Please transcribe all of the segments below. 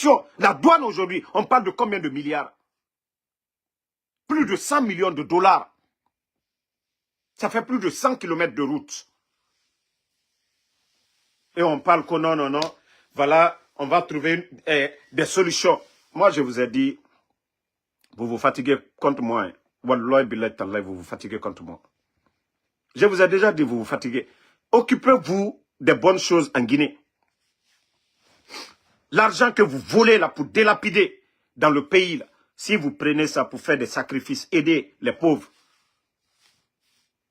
l'immigration, la douane aujourd'hui, on parle de combien de milliards? Plus de 100 millions de dollars. Ça fait plus de 100 kilomètres de route. Et on parle que non, non, non, voilà, on va trouver des solutions. Moi, je vous ai dit, vous vous fatiguez contre moi. Hein. Wallahi billahi tallahi, vous vous fatiguez contre moi. Je vous ai déjà dit, vous vous fatiguez. Occupez-vous des bonnes choses en Guinée. L'argent que vous volez là pour délapider dans le pays, là, si vous prenez ça pour faire des sacrifices, aider les pauvres,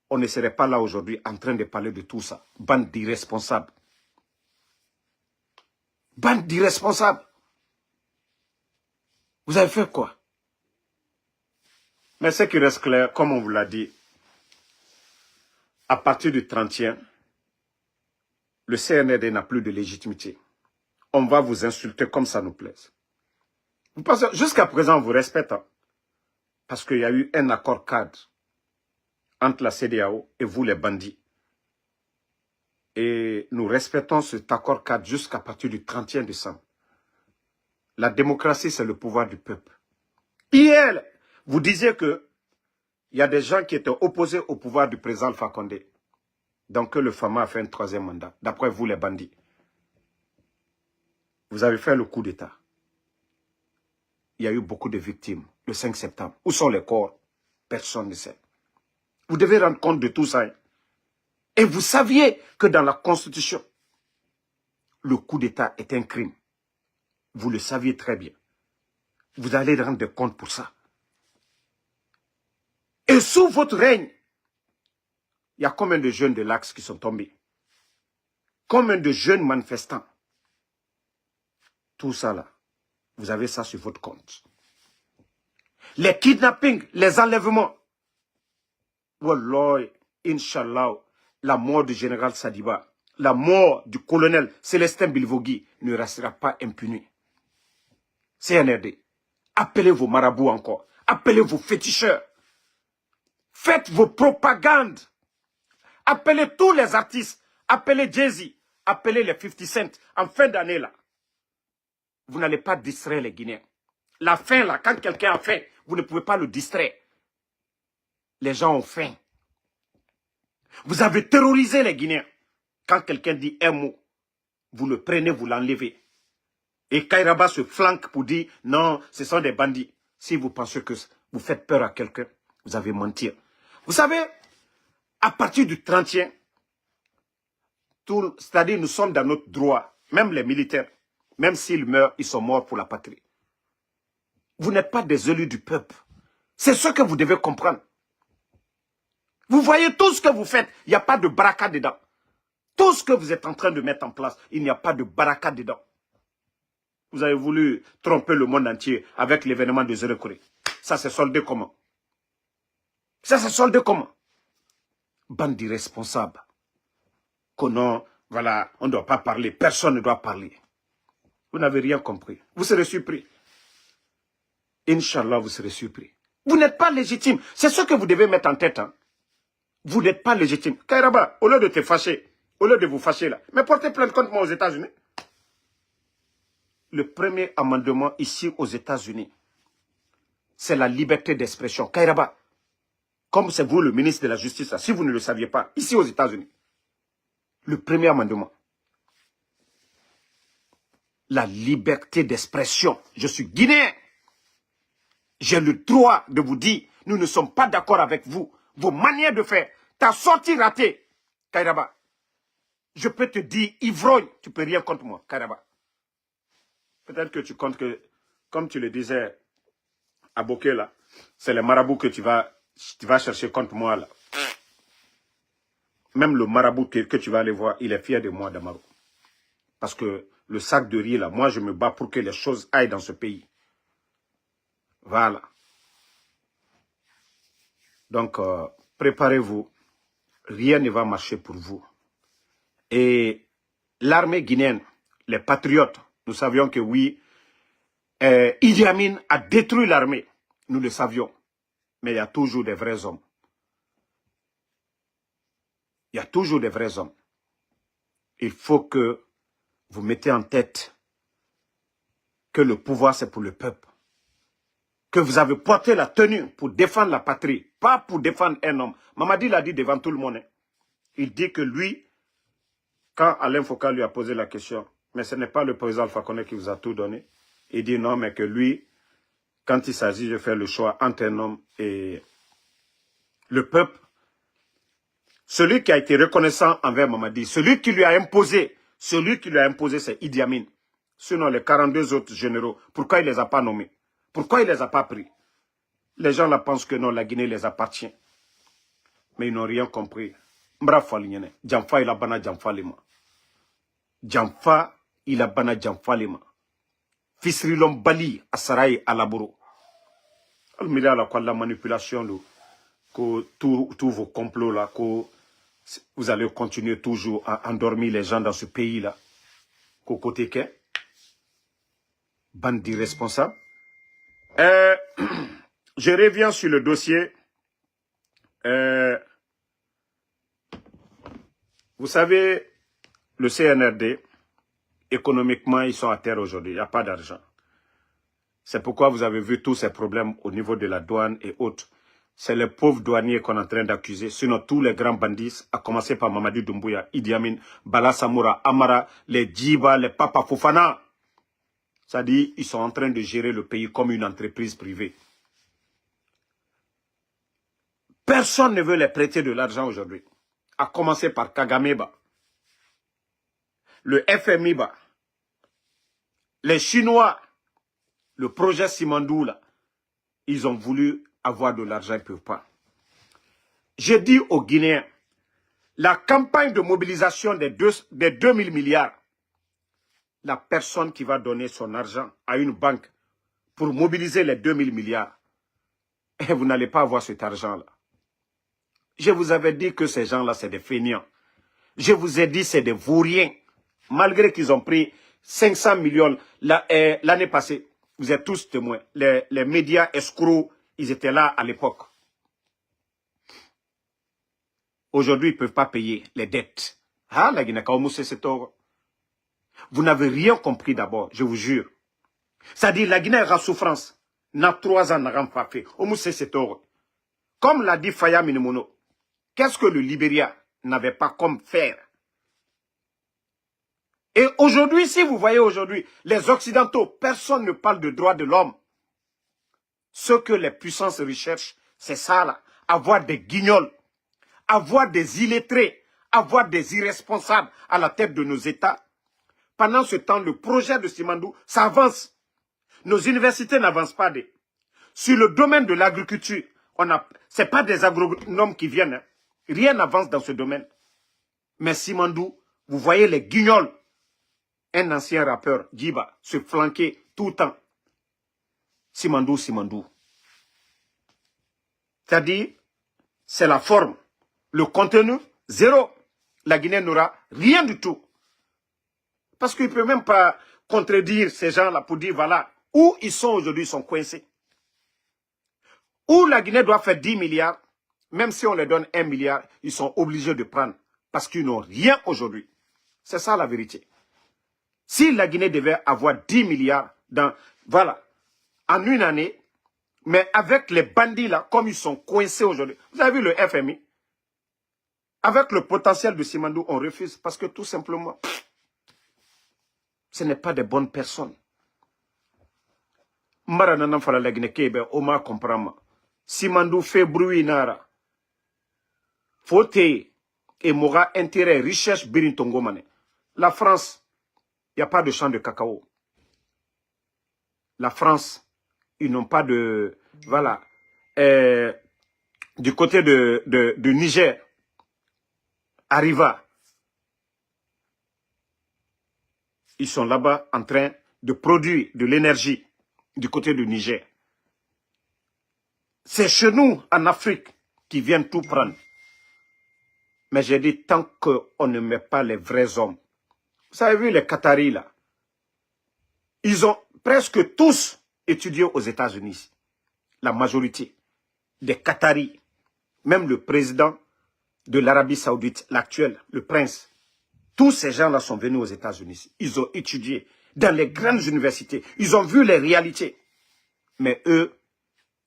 on ne serait pas là aujourd'hui en train de parler de tout ça. Bande d'irresponsables. Bande d'irresponsables. Vous avez fait quoi? Mais ce qui reste clair, comme on vous l'a dit, à partir du 31, le CNRD n'a plus de légitimité. On va vous insulter comme ça nous plaise. Vous pensez, jusqu'à présent, on vous respecte. Hein, parce qu'il y a eu un accord cadre entre la CEDEAO et vous, les bandits. Et nous respectons cet accord cadre jusqu'à partir du 31 décembre. La démocratie, c'est le pouvoir du peuple. Hier, vous disiez que il y a des gens qui étaient opposés au pouvoir du président Alpha Condé. Donc le FAMA a fait un troisième mandat, d'après vous, les bandits. Vous avez fait le coup d'État. Il y a eu beaucoup de victimes le 5 septembre. Où sont les corps? Personne ne sait. Vous devez rendre compte de tout ça. Hein. Et vous saviez que dans la Constitution, le coup d'État est un crime. Vous le saviez très bien. Vous allez rendre compte pour ça. Et sous votre règne, il y a combien de jeunes de l'Axe qui sont tombés? Combien de jeunes manifestants? Tout ça là, vous avez ça sur votre compte. Les kidnappings, les enlèvements. Wallah, Inch'Allah, la mort du général Sadiba, la mort du colonel Célestin Bilvogui ne restera pas impunie. CNRD, appelez vos marabouts encore, appelez vos féticheurs, faites vos propagandes, appelez tous les artistes, appelez Jay-Z, appelez les 50 Cent en fin d'année là. Vous n'allez pas distraire les Guinéens. La faim là, quand quelqu'un a faim, vous ne pouvez pas le distraire. Les gens ont faim. Vous avez terrorisé les Guinéens. Quand quelqu'un dit un mot, vous le prenez, vous l'enlevez. Et Kairaba se flanque pour dire non, ce sont des bandits. Si vous pensez que vous faites peur à quelqu'un, vous avez menti. Vous savez, à partir du 31, c'est-à-dire nous sommes dans notre droit, même les militaires, même s'ils meurent, ils sont morts pour la patrie. Vous n'êtes pas des élus du peuple. C'est ce que vous devez comprendre. Vous voyez tout ce que vous faites, il n'y a pas de baraka dedans. Tout ce que vous êtes en train de mettre en place, il n'y a pas de baraka dedans. Vous avez voulu tromper le monde entier avec l'événement de Zérekoré. Ça s'est soldé comment? Ça s'est soldé comment? Bande d'irresponsables. Que non, voilà, on ne doit pas parler, personne ne doit parler. Vous n'avez rien compris. Vous serez surpris. Inch'Allah, vous serez surpris. Vous n'êtes pas légitime. C'est ce que vous devez mettre en tête. Hein. Vous n'êtes pas légitime. Kairaba, au lieu de te fâcher, au lieu de vous fâcher là, mais portez plainte contre moi aux États-Unis. Le premier amendement ici aux États-Unis, c'est la liberté d'expression. Kairaba, comme c'est vous le ministre de la Justice, là, si vous ne le saviez pas, ici aux États-Unis, le premier amendement, la liberté d'expression. Je suis guinéen. J'ai le droit de vous dire, nous ne sommes pas d'accord avec vous. Vos manières de faire, ta sortie ratée, Kairaba. Je peux te dire, ivrogne, tu ne peux rien contre moi, Kairaba. Peut-être que tu comptes que, comme tu le disais à Bokeh, là, c'est les marabouts que tu vas chercher contre moi, là. Même le marabout que tu vas aller voir, il est fier de moi, Damaro. Parce que le sac de riz, là, moi, je me bats pour que les choses aillent dans ce pays. Voilà. Donc, préparez-vous. Rien ne va marcher pour vous. Et l'armée guinéenne, les patriotes, nous savions que oui, Idi Amin a détruit l'armée. Nous le savions. Mais il y a toujours des vrais hommes. Il y a toujours des vrais hommes. Il faut que vous mettez en tête que le pouvoir c'est pour le peuple. Que vous avez porté la tenue pour défendre la patrie, pas pour défendre un homme. Mamadi l'a dit devant tout le monde. Hein. Il dit que lui, quand Alain Foucault lui a posé la question, mais ce n'est pas le président Alpha Condé qui vous a tout donné. Il dit non, mais que lui, quand il s'agit de faire le choix entre un homme et le peuple, celui qui a été reconnaissant envers Mamadi, celui qui lui a imposé, c'est Idi Amin. Sinon, les 42 autres généraux, pourquoi il ne les a pas nommés? Pourquoi il ne les a pas pris? Les gens là pensent que non, la Guinée les appartient. Mais ils n'ont rien compris. M'brafa lignene. Jamfa il a bana jamfa lima. Jamfa il a bana jamfa lima. Fisrilom bali asaraï alaburo. Almira la quoi la manipulation là, que tous vos complots là, que vous allez continuer toujours à endormir les gens dans ce pays là. Qu'au côté que bande d'irresponsables. Je reviens sur le dossier. Vous savez, le CNRD, économiquement, ils sont à terre aujourd'hui. Il n'y a pas d'argent. C'est pourquoi vous avez vu tous ces problèmes au niveau de la douane et autres. C'est les pauvres douaniers qu'on est en train d'accuser. Sinon, tous les grands bandits, à commencer par Mamadi Doumbouya, Idi Amin, Bala Samoura, Amara, les Djiba, les Papa Fofana. C'est-à-dire, ils sont en train de gérer le pays comme une entreprise privée. Personne ne veut les prêter de l'argent aujourd'hui. À commencer par Kagameba, le FMI, les Chinois, le projet Simandou, là, ils ont voulu avoir de l'argent, ils ne peuvent pas. J'ai dit aux Guinéens, la campagne de mobilisation des 2000 milliards, la personne qui va donner son argent à une banque pour mobiliser les 2000 milliards, et vous n'allez pas avoir cet argent-là. Je vous avais dit que ces gens-là, c'est des fainéants. Je vous ai dit, c'est des vauriens. Malgré qu'ils ont pris 500 millions l'année passée, vous êtes tous témoins. Les médias escrocs, ils étaient là à l'époque. Aujourd'hui, ils ne peuvent pas payer les dettes. Ah, la Guinée-Kao, c'est tort. Vous n'avez rien compris d'abord, je vous jure. C'est-à-dire, la Guinée est en souffrance. N'a 3 ans, n'a pas fait. C'est tort. Comme l'a dit Faya Minimono, qu'est-ce que le Libéria n'avait pas comme faire? Et aujourd'hui, si vous voyez aujourd'hui, les Occidentaux, personne ne parle de droits de l'homme. Ce que les puissances recherchent, c'est ça là. Avoir des guignols, avoir des illettrés, avoir des irresponsables à la tête de nos États. Pendant ce temps, le projet de Simandou, ça avance. Nos universités n'avancent pas. Sur le domaine de l'agriculture, ce n'est pas des agronomes qui viennent. Hein. Rien n'avance dans ce domaine. Mais Simandou, vous voyez les guignols. Un ancien rappeur, Djiba, se flanquer tout le temps. Simandou. C'est-à-dire, c'est la forme. Le contenu, zéro. La Guinée n'aura rien du tout. Parce qu'il ne peut même pas contredire ces gens-là pour dire, voilà, où ils sont aujourd'hui, ils sont coincés. Où la Guinée doit faire 10 milliards, même si on leur donne 1 milliard, ils sont obligés de prendre. Parce qu'ils n'ont rien aujourd'hui. C'est ça la vérité. Si la Guinée devait avoir 10 milliards en une année, mais avec les bandits là, comme ils sont coincés aujourd'hui, vous avez vu le FMI, avec le potentiel de Simandou, on refuse parce que tout simplement, ce n'est pas des bonnes personnes. Maranana fala la Guinée Kébé, Oma comprend. Simandou fait bruit nara. Faute et m'aura intérêt, richesse Birintongomane. La France, il n'y a pas de champ de cacao. La France, ils n'ont pas de... Voilà. Du côté de Niger, Arriva, ils sont là-bas en train de produire de l'énergie du côté du Niger. C'est chez nous, en Afrique, qui viennent tout prendre. Mais j'ai dit, tant qu'on ne met pas les vrais hommes. Vous avez vu les Qataris là? Ils ont presque tous étudié aux États-Unis. La majorité des Qataris, même le président de l'Arabie Saoudite, l'actuel, le prince, tous ces gens-là sont venus aux États-Unis. Ils ont étudié. dans les grandes universités. Ils ont vu les réalités. Mais eux,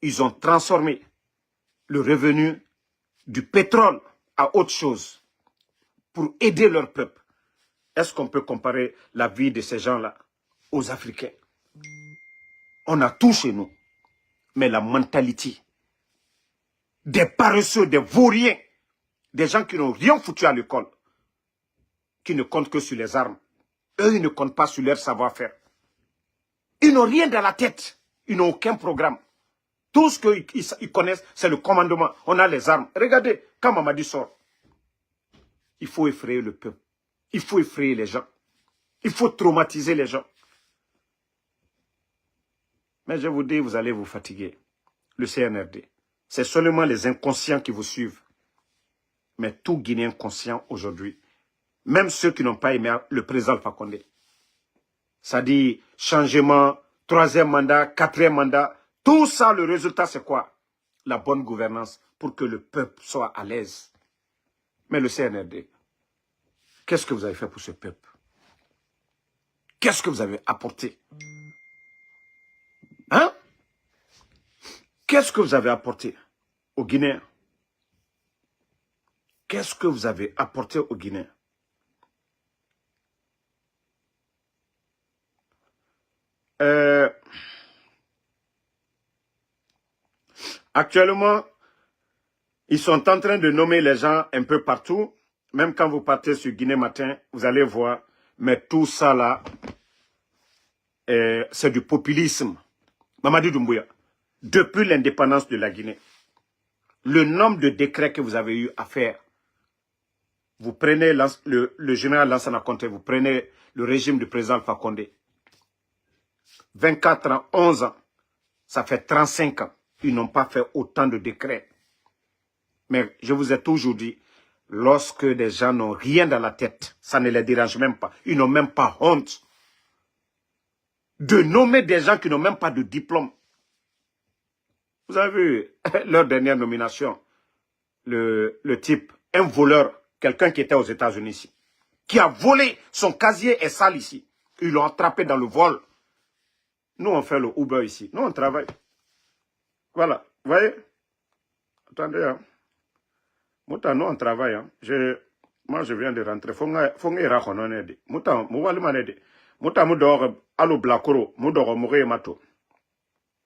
ils ont transformé le revenu du pétrole à autre chose pour aider leur peuple. Est-ce qu'on peut comparer la vie de ces gens-là aux Africains? On a tout chez nous. Mais la mentalité des paresseux, des vauriens, des gens qui n'ont rien foutu à l'école, qui ne comptent que sur les armes. Eux, ils ne comptent pas sur leur savoir-faire. Ils n'ont rien dans la tête. Ils n'ont aucun programme. Tout ce qu'ils connaissent, c'est le commandement. On a les armes. Regardez, quand Mamadi sort, il faut effrayer le peuple. Il faut effrayer les gens. Il faut traumatiser les gens. Mais je vous dis, vous allez vous fatiguer. Le CNRD, c'est seulement les inconscients qui vous suivent. Mais tout Guinéen conscient aujourd'hui, même ceux qui n'ont pas aimé le président Alpha Condé, ça dit changement, 3e mandat, 4e mandat, tout ça, le résultat c'est quoi? La bonne gouvernance pour que le peuple soit à l'aise. Mais le CNRD, qu'est-ce que vous avez fait pour ce peuple? Qu'est-ce que vous avez apporté? Hein? Qu'est-ce que vous avez apporté aux Guinéens? Qu'est-ce que vous avez apporté aux Guinéens? Actuellement, ils sont en train de nommer les gens un peu partout. Même quand vous partez sur Guinée Matin, vous allez voir. Mais tout ça là, c'est du populisme. Mamadi Doumbouya, depuis l'indépendance de la Guinée, le nombre de décrets que vous avez eu à faire, vous prenez le général Lansana Conté, vous prenez le régime du président Alpha Condé. 24 ans, 11 ans, ça fait 35 ans. Ils n'ont pas fait autant de décrets. Mais je vous ai toujours dit, lorsque des gens n'ont rien dans la tête, ça ne les dérange même pas. Ils n'ont même pas honte de nommer des gens qui n'ont même pas de diplôme. Vous avez vu leur dernière nomination, le type, un voleur, quelqu'un qui était aux États-Unis ici, qui a volé, son casier est sale ici. Ils l'ont attrapé dans le vol. Nous, on fait le Uber ici. Nous, on travaille. Voilà. Vous voyez? Attendez, hein. Mouta, nous, on travaille. Hein. Moi, je viens de rentrer. Faut que ira kononede. Mouta, mouwali manede. Mouta, moudor, alo blakoro. Moudor, moure mato.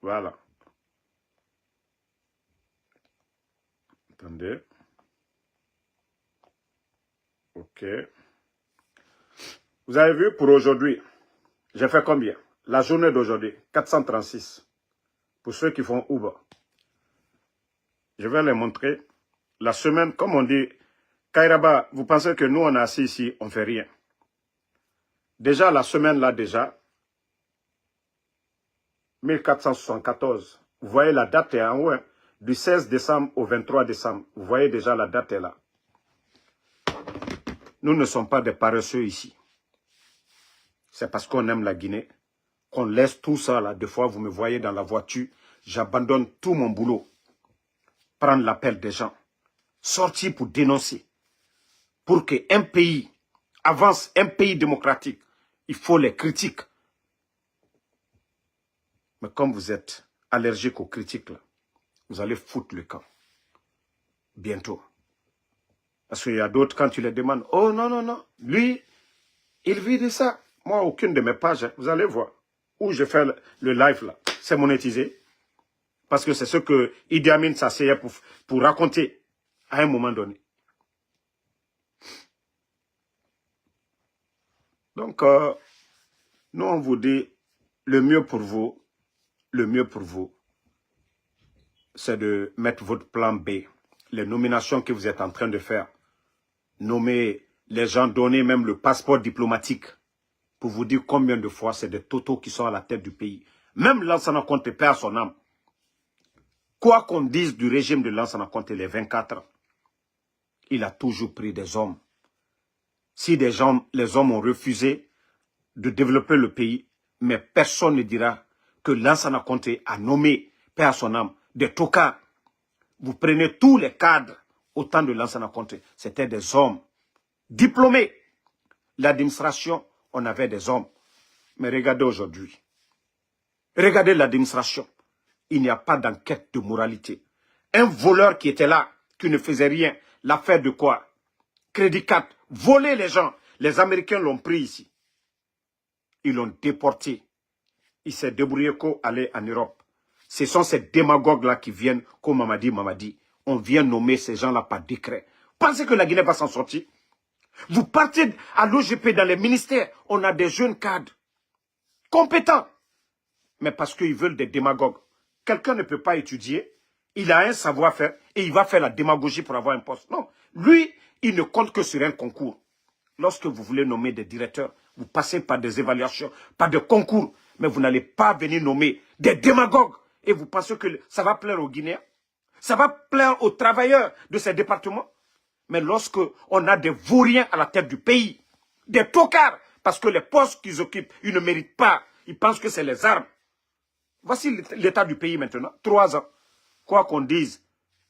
Voilà. Attendez. Ok. Vous avez vu, pour aujourd'hui, j'ai fait combien? La journée d'aujourd'hui, 436. Pour ceux qui font Uber. Je vais les montrer. La semaine, comme on dit, Kairaba, vous pensez que nous, on est assis ici, on ne fait rien. Déjà, la semaine là, déjà, 1474. Vous voyez, la date est en haut, hein, du 16 décembre au 23 décembre. Vous voyez déjà, la date est là. Nous ne sommes pas des paresseux ici. C'est parce qu'on aime la Guinée qu'on laisse tout ça là. Des fois, vous me voyez dans la voiture, j'abandonne tout mon boulot. Prendre l'appel des gens. Sortir pour dénoncer. Pour qu'un pays avance, un pays démocratique, il faut les critiques. Mais comme vous êtes allergique aux critiques, là, vous allez foutre le camp. Bientôt. Parce qu'il y a d'autres, quand tu les demandes, oh non, non, non, lui, il vit de ça. Moi, aucune de mes pages, hein, vous allez voir, où je fais le live là, c'est monétisé. Parce que c'est ce que Idi Amin s'asseyait pour raconter à un moment donné. Donc, nous, on vous dit, le mieux pour vous, c'est de mettre votre plan B. Les nominations que vous êtes en train de faire. Nommer les gens, donner même le passeport diplomatique pour vous dire combien de fois c'est des totos qui sont à la tête du pays. Même Lansana Conté perd son âme. Quoi qu'on dise du régime de Lansana Conté les 24 ans, il a toujours pris des hommes. Si les hommes ont refusé de développer le pays, mais personne ne dira que Lansana Conté a nommé, paix à son âme, des tocards. Vous prenez tous les cadres au temps de Lansana Conté. C'était des hommes diplômés. L'administration, on avait des hommes. Mais regardez aujourd'hui. Regardez l'administration. Il n'y a pas d'enquête de moralité. Un voleur qui était là, qui ne faisait rien, l'affaire de quoi? Crédit 4, voler les gens. Les Américains l'ont pris ici. Ils l'ont déporté. Il s'est débrouillé qu'à aller en Europe. Ce sont ces démagogues-là qui viennent, comme Mamadi. On vient nommer ces gens-là par décret. Pensez que la Guinée va s'en sortir? Vous partez à l'OGP dans les ministères, on a des jeunes cadres, compétents. Mais parce qu'ils veulent des démagogues. Quelqu'un ne peut pas étudier, il a un savoir-faire et il va faire la démagogie pour avoir un poste. Non, lui, il ne compte que sur un concours. Lorsque vous voulez nommer des directeurs, vous passez par des évaluations, par des concours, mais vous n'allez pas venir nommer des démagogues. Et vous pensez que ça va plaire aux Guinéens? Ça va plaire aux travailleurs de ces départements? Mais lorsque on a des vauriens à la tête du pays, des tocards, parce que les postes qu'ils occupent, ils ne méritent pas. Ils pensent que c'est les armes. Voici l'état du pays maintenant. 3 ans. Quoi qu'on dise,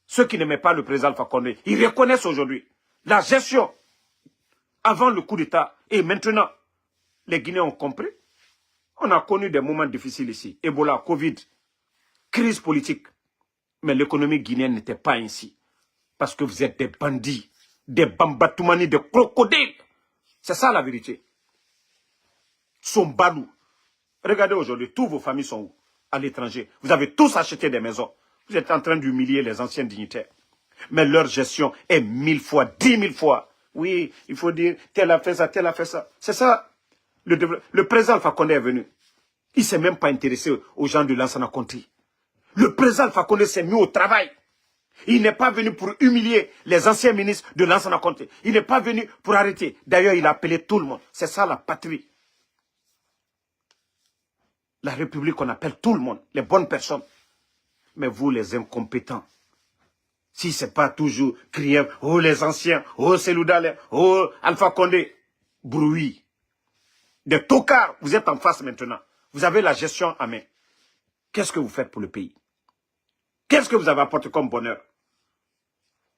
ceux qui n'aimaient pas le président Alpha Condé, ils reconnaissent aujourd'hui la gestion avant le coup d'État. Et maintenant, les Guinéens ont compris. On a connu des moments difficiles ici. Ebola, Covid, crise politique. Mais l'économie guinéenne n'était pas ainsi. Parce que vous êtes des bandits, des bambatoumani, des crocodiles. C'est ça la vérité. Sombalou. Regardez aujourd'hui, toutes vos familles sont où? À l'étranger. Vous avez tous acheté des maisons. Vous êtes en train d'humilier les anciens dignitaires. Mais leur gestion est 1000 fois, 10 000 fois. Oui, il faut dire, tel a fait ça, tel a fait ça. C'est ça. Le président Alpha Condé est venu. Il ne s'est même pas intéressé aux gens de Lansana Conté. Le président Alpha Condé s'est mis au travail. Il n'est pas venu pour humilier les anciens ministres de Lansana Conté. Il n'est pas venu pour arrêter. D'ailleurs, il a appelé tout le monde. C'est ça la patrie. La République, on appelle tout le monde, les bonnes personnes. Mais vous, les incompétents, si ce n'est pas toujours crier, oh les anciens, oh Seloudalé, oh Alpha Condé, bruit. Des tocards, vous êtes en face maintenant. Vous avez la gestion en main. Qu'est-ce que vous faites pour le pays? Qu'est-ce que vous avez apporté comme bonheur?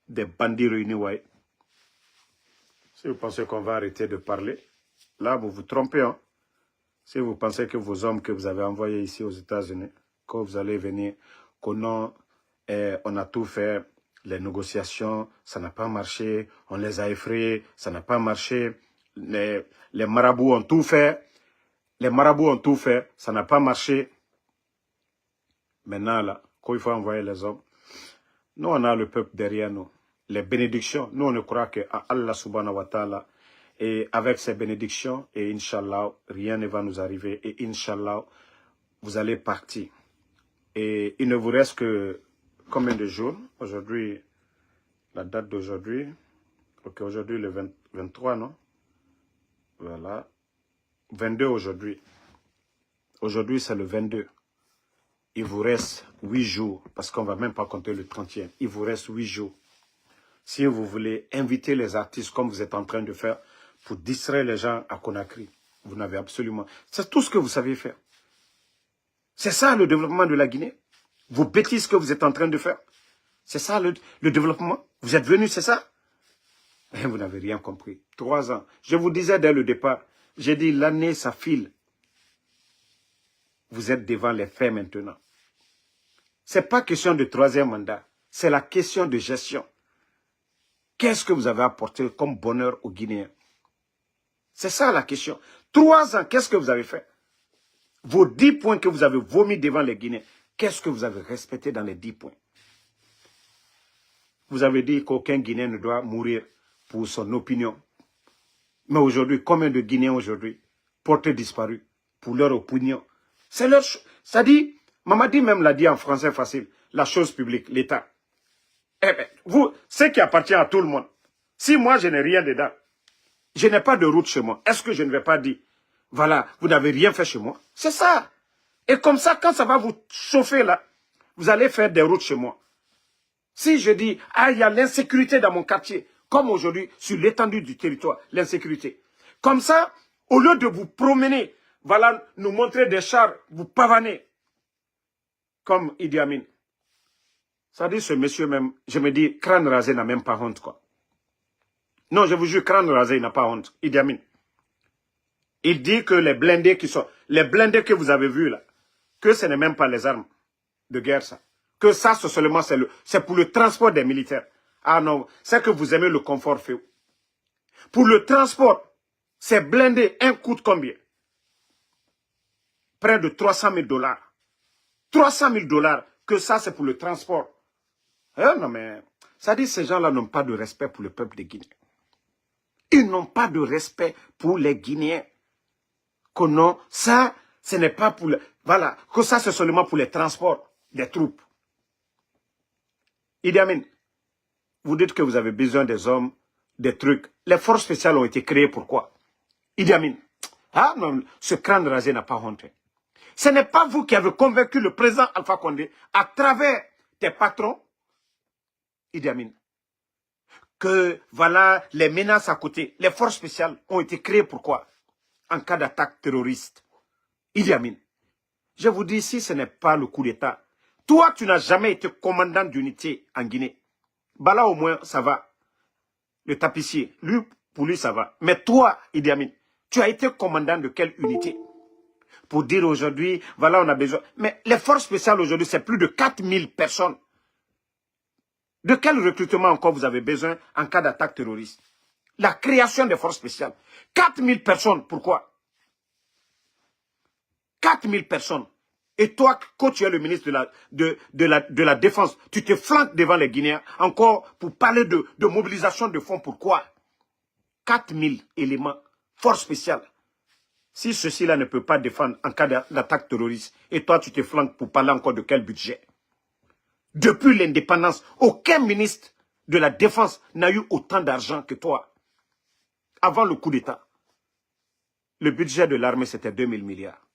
Des bandits réunis, ouais. Si vous pensez qu'on va arrêter de parler, là, vous vous trompez. Hein? Si vous pensez que vos hommes que vous avez envoyés ici aux États-Unis, quand vous allez venir, on a tout fait, les négociations, ça n'a pas marché, on les a effrayés, ça n'a pas marché, les marabouts ont tout fait, ça n'a pas marché. Maintenant, là, quand il faut envoyer les hommes, nous, on a le peuple derrière nous. Les bénédictions, nous, on ne croit qu'à Allah subhanahu wa ta'ala. Et avec ces bénédictions, et Inch'Allah, rien ne va nous arriver. Et Inch'Allah, vous allez partir. Et il ne vous reste que combien de jours? Aujourd'hui, la date d'aujourd'hui. Ok, aujourd'hui, le 23, non? Voilà. 22 aujourd'hui. Aujourd'hui, c'est le 22. Il vous reste 8 jours, parce qu'on ne va même pas compter le 30e. Il vous reste 8 jours. Si vous voulez inviter les artistes comme vous êtes en train de faire pour distraire les gens à Conakry, vous n'avez absolument... C'est tout ce que vous savez faire. C'est ça le développement de la Guinée. Vos bêtises que vous êtes en train de faire. C'est ça le développement. Vous êtes venus, c'est ça? Et vous n'avez rien compris. 3 ans. Je vous disais dès le départ, j'ai dit l'année, ça file. Vous êtes devant les faits maintenant. Ce n'est pas question de 3e mandat. C'est la question de gestion. Qu'est-ce que vous avez apporté comme bonheur aux Guinéens? C'est ça la question. 3 ans, qu'est-ce que vous avez fait? Vos 10 points que vous avez vomis devant les Guinéens, qu'est-ce que vous avez respecté dans les 10 points? Vous avez dit qu'aucun Guinéen ne doit mourir pour son opinion. Mais aujourd'hui, combien de Guinéens aujourd'hui portés disparus pour leur opinion? C'est leur... Ça dit, Mamadi même l'a dit en français facile, la chose publique, l'État. Eh bien, vous, ce qui appartient à tout le monde. Si moi, je n'ai rien dedans, je n'ai pas de route chez moi, est-ce que je ne vais pas dire, voilà, vous n'avez rien fait chez moi? C'est ça. Et comme ça, quand ça va vous chauffer là, vous allez faire des routes chez moi. Si je dis, ah, il y a l'insécurité dans mon quartier, comme aujourd'hui, sur l'étendue du territoire, l'insécurité. Comme ça, au lieu de vous promener, voilà, nous montrer des chars, vous pavaner, comme Idi Amin. Ça dit, ce monsieur même, je me dis, crâne rasé n'a même pas honte, quoi. Non, je vous jure, crâne rasé, il n'a pas honte. Idi Amin. Il dit que les blindés que vous avez vus là, que ce n'est même pas les armes de guerre ça. Que ça, c'est pour le transport des militaires. Ah non, c'est que vous aimez le confort fait. Pour le transport, ces blindés, un coûte combien? Près de 300 000 $. 300 000 $, que ça c'est pour le transport. Non mais, ça dit ces gens-là n'ont pas de respect pour le peuple des Guinéens. Ils n'ont pas de respect pour les Guinéens. Que non, ça, ce n'est pas pour... Voilà, que ça c'est seulement pour les transports des troupes. Idi Amin, vous dites que vous avez besoin des hommes, des trucs. Les forces spéciales ont été créées pourquoi? Idi Amin, ah non, ce crâne rasé n'a pas honte. Ce n'est pas vous qui avez convaincu le président Alpha Condé à travers tes patrons, Idi Amin, que voilà les menaces à côté. Les forces spéciales ont été créées pourquoi? En cas d'attaque terroriste. Idi Amin, je vous dis, si ce n'est pas le coup d'État, toi tu n'as jamais été commandant d'unité en Guinée. Bah là au moins ça va. Le tapissier, lui, pour lui ça va. Mais toi, Idi Amin, tu as été commandant de quelle unité? Pour dire aujourd'hui, voilà, on a besoin. Mais les forces spéciales aujourd'hui, c'est plus de 4000 personnes. De quel recrutement encore vous avez besoin en cas d'attaque terroriste? La création des forces spéciales. 4000 personnes, pourquoi? 4000 personnes. Et toi, quand tu es le ministre de la Défense, tu te flanques devant les Guinéens encore pour parler de mobilisation de fonds. Pourquoi? 4000 éléments, forces spéciales. Si ceci-là ne peut pas défendre en cas d'attaque terroriste, et toi tu te flanques pour parler encore de quel budget? Depuis l'indépendance, aucun ministre de la Défense n'a eu autant d'argent que toi. Avant le coup d'État, le budget de l'armée c'était 2000 milliards.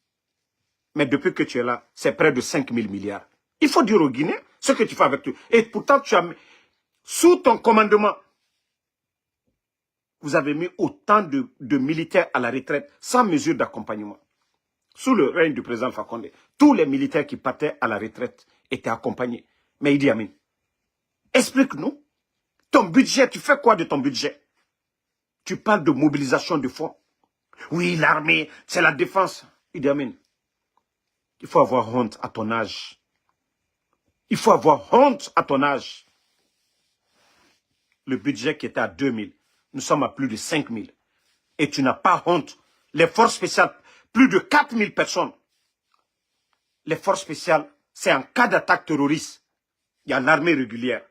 Mais depuis que tu es là, c'est près de 5000 milliards. Il faut dire aux Guinéens ce que tu fais avec toi. Et pourtant, tu as mis, sous ton commandement, vous avez mis autant de militaires à la retraite sans mesure d'accompagnement. Sous le règne du président Fakonde, tous les militaires qui partaient à la retraite étaient accompagnés. Mais Idi Amin, explique-nous, ton budget, tu fais quoi de ton budget? Tu parles de mobilisation de fonds. Oui, l'armée, c'est la défense. Idi Amin, il faut avoir honte à ton âge. Il faut avoir honte à ton âge. Le budget qui était à 2000, nous sommes à plus de 5000. Et tu n'as pas honte. Les forces spéciales, plus de 4000 personnes. Les forces spéciales, c'est en cas d'attaque terroriste. Il y a l'armée régulière.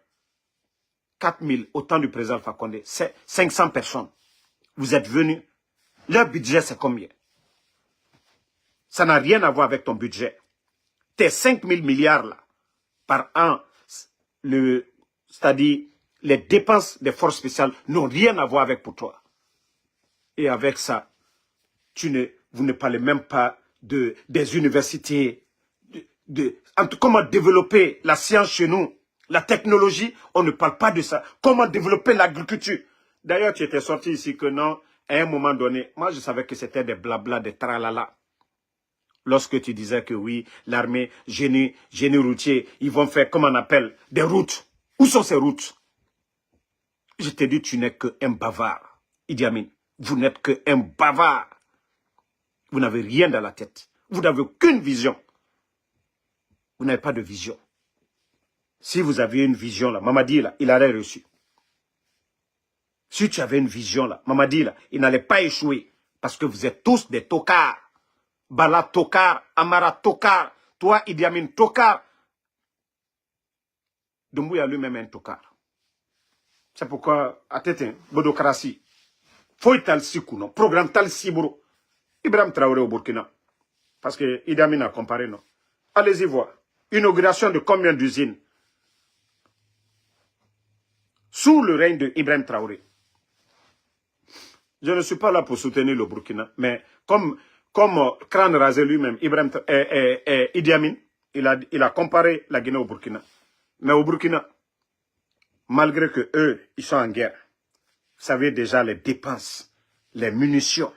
4000 au temps du président Fakonde. C'est 500 personnes. Vous êtes venus. Leur budget, c'est combien? Ça n'a rien à voir avec ton budget. Tes 5000 milliards là, par an, c'est-à-dire les dépenses des forces spéciales n'ont rien à voir avec pour toi. Et avec ça, vous ne parlez même pas des universités, comment développer la science chez nous, la technologie, on ne parle pas de ça. Comment développer l'agriculture. D'ailleurs, tu étais sorti ici que non, à un moment donné, moi je savais que c'était des blabla, des tralala. Lorsque tu disais que oui, l'armée, génie routier, ils vont faire, comme on appelle, des routes. Où sont ces routes? Je te dis, tu n'es qu'un bavard. Idi Amin, vous n'êtes qu'un bavard. Vous n'avez rien dans la tête. Vous n'avez aucune vision. Vous n'avez pas de vision. Si vous aviez une vision là, Mamadi là, il aurait reçu. Si tu avais une vision là, Mamadi là, il n'allait pas échouer. Parce que vous êtes tous des tocards. Bala tokar, Amara tokar, toi Idi Amin tokar. Doumbouya lui-même est un tokar. C'est pourquoi, à Tétin, Bodokrasi, faut tal sikou non, programme tal siburo. Ibrahim Traoré au Burkina. Parce que Idi Amin a comparé non. Allez-y voir. Inauguration de combien d'usines? Sous le règne de Ibrahim Traoré. Je ne suis pas là pour soutenir le Burkina, mais comme crâne rasé lui-même, Idi Amin, il a comparé la Guinée au Burkina. Mais au Burkina, malgré que eux, ils sont en guerre, vous savez déjà les dépenses, les munitions,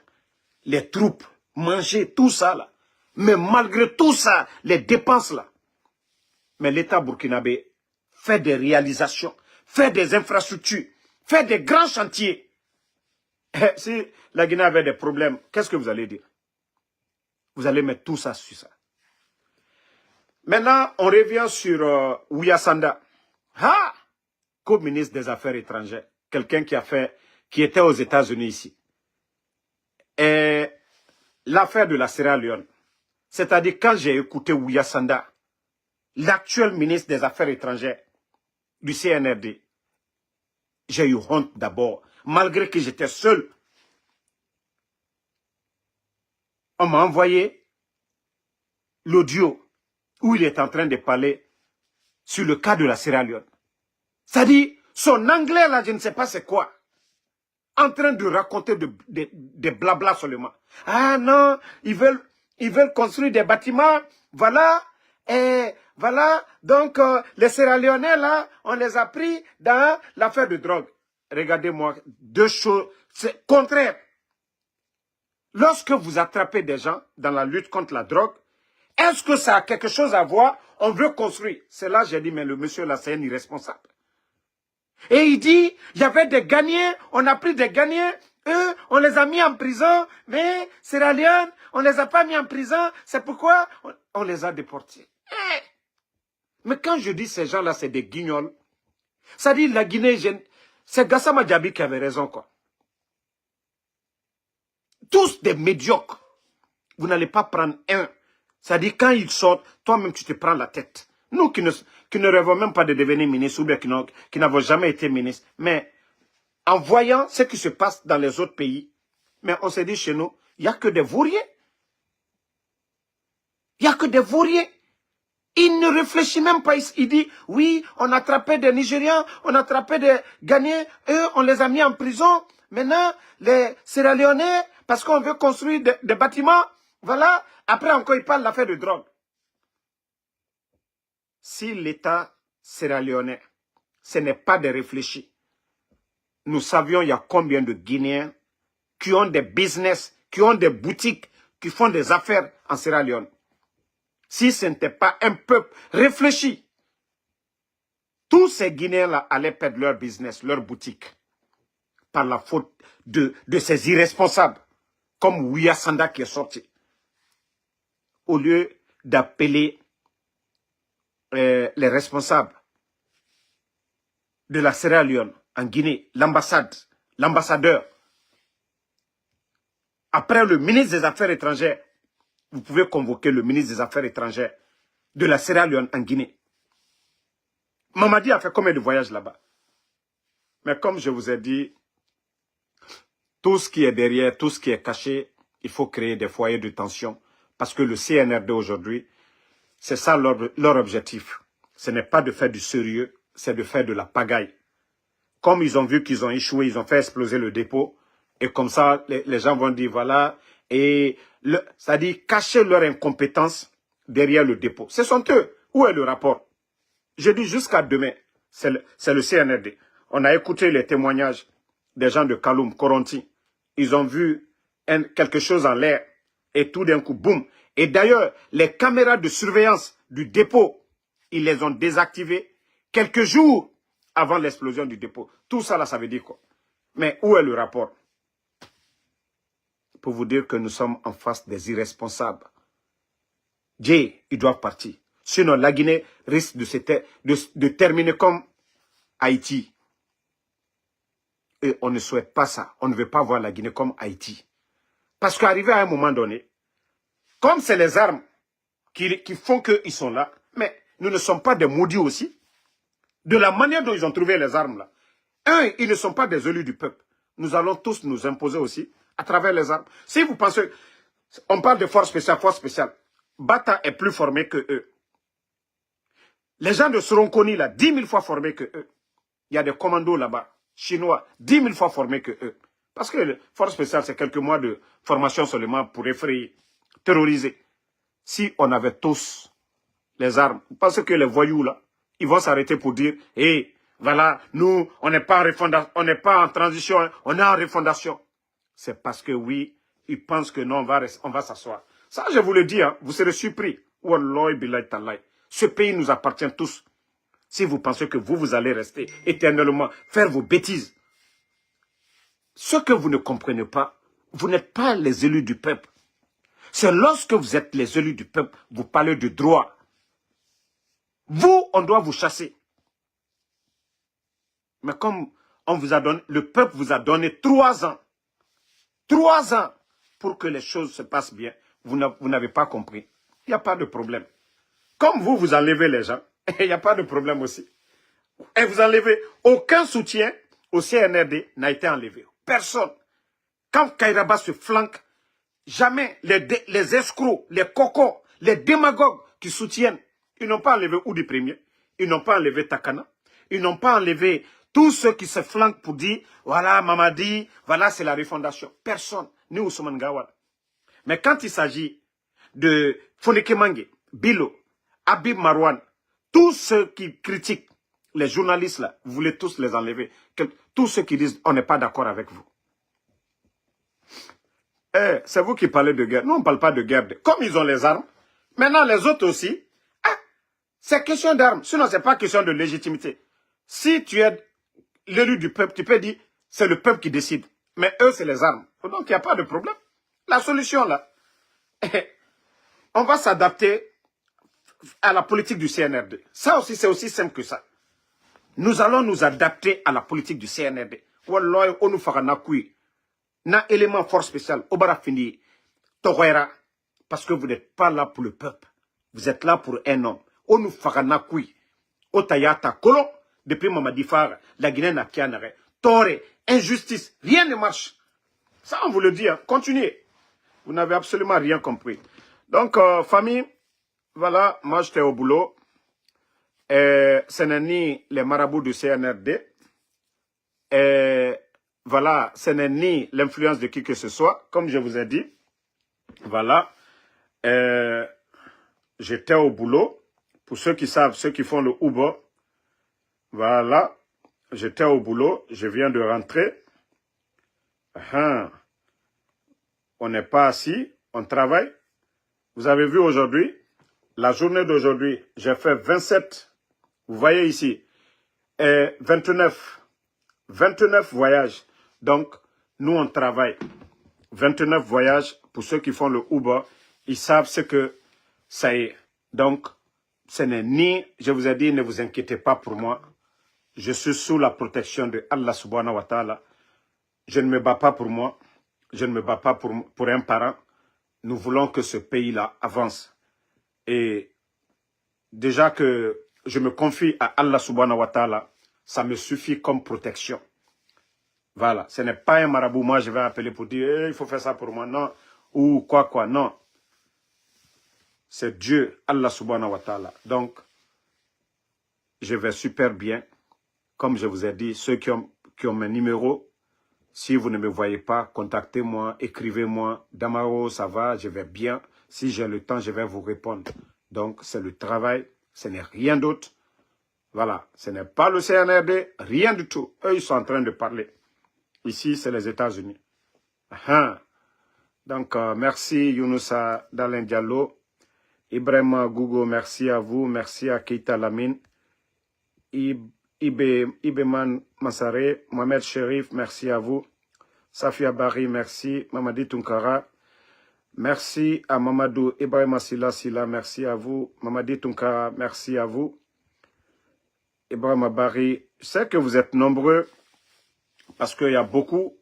les troupes, manger, tout ça là. Mais malgré tout ça, les dépenses là, mais l'État burkinabé fait des réalisations, fait des infrastructures, fait des grands chantiers. Si la Guinée avait des problèmes, qu'est-ce que vous allez dire? Vous allez mettre tout ça sur ça. Maintenant, on revient sur Ouya Sanda. Ah! Comme ministre des Affaires étrangères, quelqu'un qui était aux États-Unis ici. Et l'affaire de la Sierra Leone, c'est-à-dire quand j'ai écouté Ouya Sanda, l'actuel ministre des Affaires étrangères du CNRD, j'ai eu honte d'abord, malgré que j'étais seul. On m'a envoyé l'audio où il est en train de parler sur le cas de la Sierra Leone. C'est-à-dire, son anglais là, je ne sais pas c'est quoi. En train de raconter des blabla seulement. Ah non, ils veulent construire des bâtiments, voilà, et voilà, donc les Sierra Leonais là, on les a pris dans l'affaire de drogue. Regardez-moi, deux choses, c'est contraire. Lorsque vous attrapez des gens dans la lutte contre la drogue, est-ce que ça a quelque chose à voir? On veut construire. C'est là j'ai dit, mais le monsieur là, c'est un irresponsable. Et il dit, il y avait des Ghanéens, on a pris des Ghanéens, eux, on les a mis en prison, mais Sierra Leone, on ne les a pas mis en prison, c'est pourquoi on les a déportés. Mais quand je dis ces gens-là, c'est des guignols, ça dit la Guinée, c'est Gassama Diaby qui avait raison, quoi. Tous des médiocres. Vous n'allez pas prendre un. Ça dit quand ils sortent, toi-même tu te prends la tête. Nous qui ne rêvons même pas de devenir ministre ou bien qui n'avons jamais été ministre. Mais en voyant ce qui se passe dans les autres pays, mais on s'est dit chez nous, il n'y a que des vauriers. Il n'y a que des vauriers. Il ne réfléchit même pas. Il dit, oui, on a attrapé des Nigérians, on a attrapé des Ghanéens, eux, on les a mis en prison. Maintenant, les Sierra Leonais, parce qu'on veut construire des bâtiments, voilà. Après encore, il parle de l'affaire de drogue. Si l'État sierra-léonais, ce n'est pas de réfléchir, nous savions il y a combien de Guinéens qui ont des business, qui ont des boutiques, qui font des affaires en Sierra Leone. Si ce n'était pas un peuple réfléchi, tous ces Guinéens-là allaient perdre leur business, leur boutique, par la faute de ces irresponsables, comme Ouya Sanda qui est sorti. Au lieu d'appeler les responsables de la Sierra Leone en Guinée, l'ambassadeur, après le ministre des Affaires étrangères, vous pouvez convoquer le ministre des Affaires étrangères de la Sierra Leone en Guinée. Mamadi a fait combien de voyages là-bas? Mais comme je vous ai dit, tout ce qui est derrière, tout ce qui est caché, il faut créer des foyers de tension. Parce que le CNRD aujourd'hui, c'est ça leur objectif. Ce n'est pas de faire du sérieux, c'est de faire de la pagaille. Comme ils ont vu qu'ils ont échoué, ils ont fait exploser le dépôt. Et comme ça, les gens vont dire, voilà. Et c'est-à-dire cacher leur incompétence derrière le dépôt. Ce sont eux. Où est le rapport? Je dis jusqu'à demain, c'est le CNRD. On a écouté les témoignages des gens de Kaloum, Koronti. Ils ont vu quelque chose en l'air. Et tout d'un coup, boum. Et d'ailleurs, les caméras de surveillance du dépôt, ils les ont désactivées quelques jours avant l'explosion du dépôt. Tout ça, là, ça veut dire quoi? Mais où est le rapport? Pour vous dire que nous sommes en face des irresponsables. Ils doivent partir. Sinon, la Guinée risque de terminer comme Haïti. Et on ne souhaite pas ça. On ne veut pas voir la Guinée comme Haïti. Parce qu'arrivé à un moment donné, comme c'est les armes qui font qu'ils sont là, mais nous ne sommes pas des maudits aussi. De la manière dont ils ont trouvé les armes là. Ils ne sont pas des élus du peuple. Nous allons tous nous imposer aussi à travers les armes. Si vous pensez, on parle de force spéciale. Bata est plus formé que eux. Les gens de Soronconi là, 10 000 fois formés que eux. Il y a des commandos là-bas, chinois, 10 000 fois formés que eux. Parce que la force spéciale, c'est quelques mois de formation seulement pour effrayer, terroriser. Si on avait tous les armes, parce que les voyous là, ils vont s'arrêter pour dire, hé, voilà, nous, on n'est pas en transition, hein, on est en refondation. C'est parce que oui, ils pensent que non, on va s'asseoir. Ça, je vous le dis, hein, vous serez surpris. Wallahi billahi tallahi. Ce pays nous appartient tous. Si vous pensez que vous allez rester éternellement, faire vos bêtises. ce que vous ne comprenez pas, vous n'êtes pas les élus du peuple. C'est lorsque vous êtes les élus du peuple, vous parlez de droit. Vous, on doit vous chasser. Mais comme on vous a donné, le peuple vous a donné 3 ans. 3 ans pour que les choses se passent bien. Vous n'avez pas compris. Il n'y a pas de problème. Comme vous, vous enlevez les gens, il n'y a pas de problème aussi. Et vous enlevez, aucun soutien au CNRD n'a été enlevé. Personne. Quand Kairaba se flanque, jamais les escrocs, les cocos, les démagogues qui soutiennent, ils n'ont pas enlevé Oudi Premier, ils n'ont pas enlevé Takana, ils n'ont pas enlevé tous ceux qui se flanquent pour dire, voilà Mamadi, voilà c'est la refondation. Personne, ni Ousmane Gawal. Mais quand il s'agit de Foneke Mange, Bilo, Habib Marwan, tous ceux qui critiquent les journalistes là, vous voulez tous les enlever. Tous ceux qui disent on n'est pas d'accord avec vous. C'est vous qui parlez de guerre. Nous, on ne parle pas de guerre. Comme ils ont les armes, maintenant les autres aussi, c'est question d'armes. Sinon, ce n'est pas question de légitimité. Si tu es l'élu du peuple, tu peux dire c'est le peuple qui décide. Mais eux, c'est les armes. Donc, il n'y a pas de problème. La solution, là, on va s'adapter à la politique du CNRD. Ça aussi, c'est aussi simple que ça. Nous allons nous adapter à la politique du CNRD. Wallah, on nous fera nakui. Na élément fort spécial. Obara fini. Toguera. Parce que vous n'êtes pas là pour le peuple. Vous êtes là pour un homme. On nous fera nakui. Otayata Kolo. Depuis Mamadi Farah, la Guinée n'a qu'un arrêt. Tore, injustice. Rien ne marche. Ça, on vous le dit. Hein. Continuez. Vous n'avez absolument rien compris. Donc, famille, voilà, moi j'étais au boulot. Ce n'est ni les marabouts du CNRD. Voilà, ce n'est ni l'influence de qui que ce soit. Comme je vous ai dit, voilà. J'étais au boulot. Pour ceux qui savent, ceux qui font le Uber, voilà. J'étais au boulot. Je viens de rentrer. On n'est pas assis. On travaille. Vous avez vu aujourd'hui, la journée d'aujourd'hui, j'ai fait 27, vous voyez ici, 29 voyages. Donc, nous, on travaille. 29 voyages, pour ceux qui font le Uber, ils savent ce que ça est. Donc, ce n'est ni, je vous ai dit, ne vous inquiétez pas pour moi. Je suis sous la protection de Allah subhanahu wa ta'ala. Je ne me bats pas pour moi. Je ne me bats pas pour un parent. Nous voulons que ce pays-là avance. Et déjà que je me confie à Allah subhanahu wa ta'ala, ça me suffit comme protection. Voilà, ce n'est pas un marabout, moi je vais appeler pour dire il faut faire ça pour moi, non. Ou quoi, non. C'est Dieu, Allah subhanahu wa ta'ala. Donc, je vais super bien. Comme je vous ai dit, ceux qui ont mes numéros, si vous ne me voyez pas, contactez-moi, écrivez-moi. Damaro, ça va, je vais bien. Si j'ai le temps, je vais vous répondre. Donc, c'est le travail, ce n'est rien d'autre. Voilà, ce n'est pas le CNRD, rien du tout. Eux, ils sont en train de parler. Ici, c'est les États-Unis. Donc, merci Younousa Dalen Diallo. Ibrahim Gougo, merci à vous. Merci à Keita Lamine. Ibeman Massare, Mohamed Sherif, merci à vous. Safia Bari, merci. Mamadi Tunkara, merci à Mamadou Ibrahim Silla, merci à vous. Mamadi Tunkara, merci à vous. Ibrahim Bari, je sais que vous êtes nombreux parce qu'il y a beaucoup.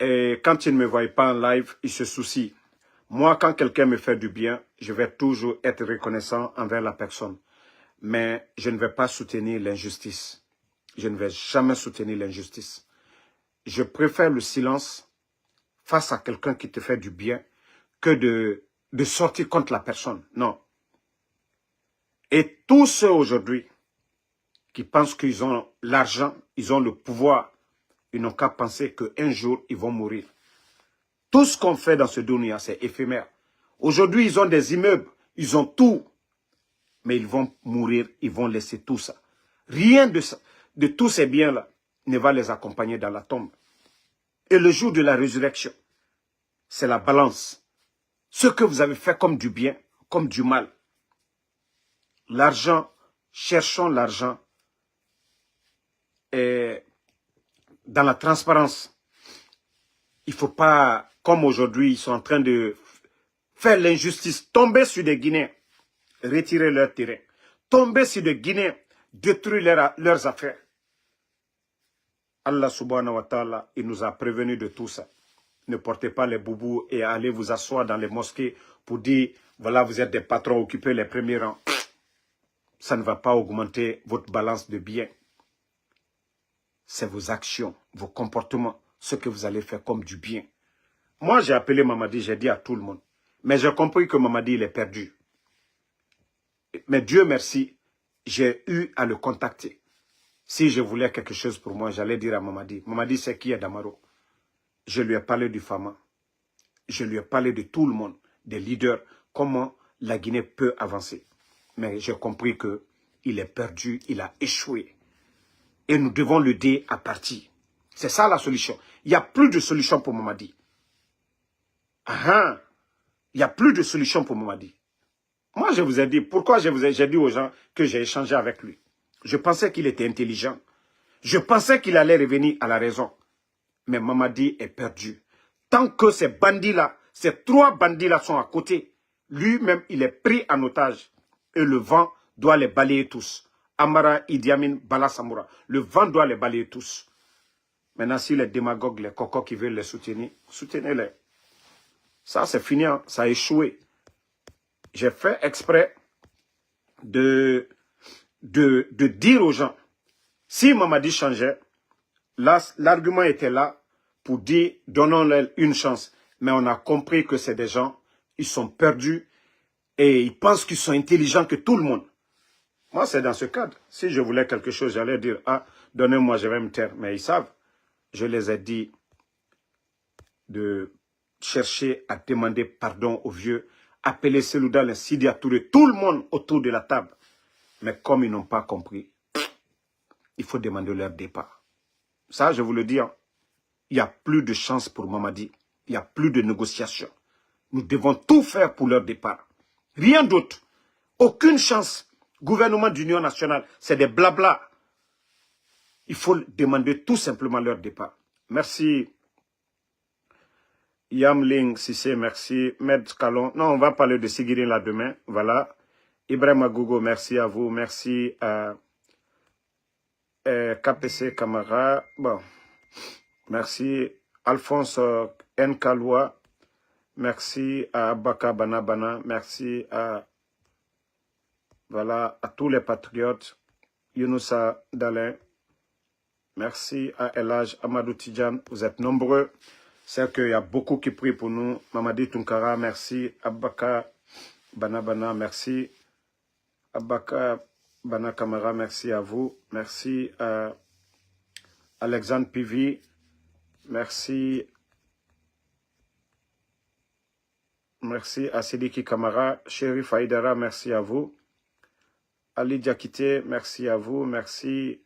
Et quand ils ne me voient pas en live, ils se soucient. Moi, quand quelqu'un me fait du bien, je vais toujours être reconnaissant envers la personne. Mais je ne vais pas soutenir l'injustice. Je ne vais jamais soutenir l'injustice. Je préfère le silence face à quelqu'un qui te fait du bien que de sortir contre la personne. Non. Et tous ceux aujourd'hui qui pensent qu'ils ont l'argent, ils ont le pouvoir, ils n'ont qu'à penser qu'un jour, ils vont mourir. Tout ce qu'on fait dans ce dunya, c'est éphémère. Aujourd'hui, ils ont des immeubles, ils ont tout. Mais ils vont mourir, ils vont laisser tout ça. Rien de tous ces biens-là ne va les accompagner dans la tombe. Et le jour de la résurrection, c'est la balance. Ce que vous avez fait comme du bien, comme du mal. L'argent, cherchons l'argent dans la transparence. Il ne faut pas, comme aujourd'hui, ils sont en train de faire l'injustice, tomber sur des Guinéens, retirer leur terrain, tomber sur des Guinéens, détruire leurs affaires. Allah subhanahu wa ta'ala, il nous a prévenus de tout ça. Ne portez pas les boubous et allez vous asseoir dans les mosquées pour dire, voilà, vous êtes des patrons, occupez les premiers rangs. Ça ne va pas augmenter votre balance de biens. C'est vos actions, vos comportements, ce que vous allez faire comme du bien. Moi, j'ai appelé Mamadi, j'ai dit à tout le monde. Mais j'ai compris que Mamadi, il est perdu. Mais Dieu merci, j'ai eu à le contacter. Si je voulais quelque chose pour moi, j'allais dire à Mamadi. Mamadi, c'est qui est Damaro? Je lui ai parlé du Fama. Je lui ai parlé de tout le monde, des leaders, comment la Guinée peut avancer. Mais j'ai compris qu'il est perdu, il a échoué. Et nous devons l'aider à partir. C'est ça la solution. Il n'y a plus de solution pour Mamadi. Il n'y a plus de solution pour Mamadi. Moi, je vous ai dit, pourquoi j'ai dit aux gens que j'ai échangé avec lui. Je pensais qu'il était intelligent. Je pensais qu'il allait revenir à la raison. Mais Mamadi est perdu. Tant que ces bandits-là, ces 3 bandits-là sont à côté, lui-même, il est pris en otage. Et le vent doit les balayer tous. Amara, Idi Amin, Bala Samoura. Le vent doit les balayer tous. Maintenant, si les démagogues, les cocos qui veulent les soutenir, soutenez-les. Ça, c'est fini, hein? Ça a échoué. J'ai fait exprès de dire aux gens, si Mamadi changeait, l'argument était là pour dire, donnons-leur une chance. Mais on a compris que c'est des gens, ils sont perdus et ils pensent qu'ils sont intelligents que tout le monde. Moi, c'est dans ce cadre. Si je voulais quelque chose, j'allais dire, ah, donnez-moi, je vais me taire. Mais ils savent. Je les ai dit de chercher à demander pardon aux vieux, appeler Selouda, Sidi Touré, tout le monde autour de la table. Mais comme ils n'ont pas compris, il faut demander leur départ. Ça, je vous le dis, hein, il n'y a plus de chance pour Mamadi. Il n'y a plus de négociation. Nous devons tout faire pour leur départ. Rien d'autre. Aucune chance. Gouvernement d'union nationale, c'est des blabla. Il faut demander tout simplement leur départ. Merci. Yamling Sissé, merci. Med Kalon. Non, on va parler de Sigiri là demain. Voilà. Ibrahim Agogo, merci à vous. Merci à KPC Camara. Bon. Merci. Alphonse Nkaloua. Merci à Abaka Banabana. Merci à, voilà, à tous les patriotes. Younoussa Dalin. Merci à Elhaj Amadou Tidjan. Vous êtes nombreux. C'est qu'il y a beaucoup qui prient pour nous. Mamadi Tunkara, merci. Abaka Banabana, merci. Abaka Banakamara, merci à vous. Merci à Alexandre Pivi. Merci. Merci à Sidiki Kamara. Sherif Haïdara, merci à vous. Ali Diakité, merci à vous. Merci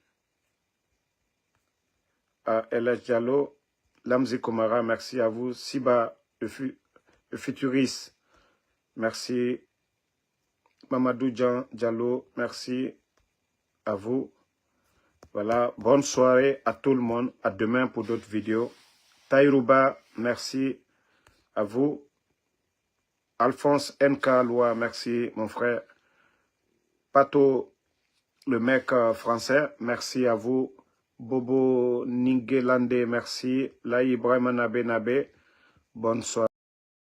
à Elhaj Diallo. Lamzi Komara, merci à vous. Siba, le futuriste, merci. Mamadou Diallo, merci à vous. Voilà, bonne soirée à tout le monde. À demain pour d'autres vidéos. Taïrouba, merci à vous. Alphonse NK Loa, merci mon frère. Pato, le mec français, merci à vous. Bobo Ningelande, merci. Là, Ibrahim Nabe, bonne soirée.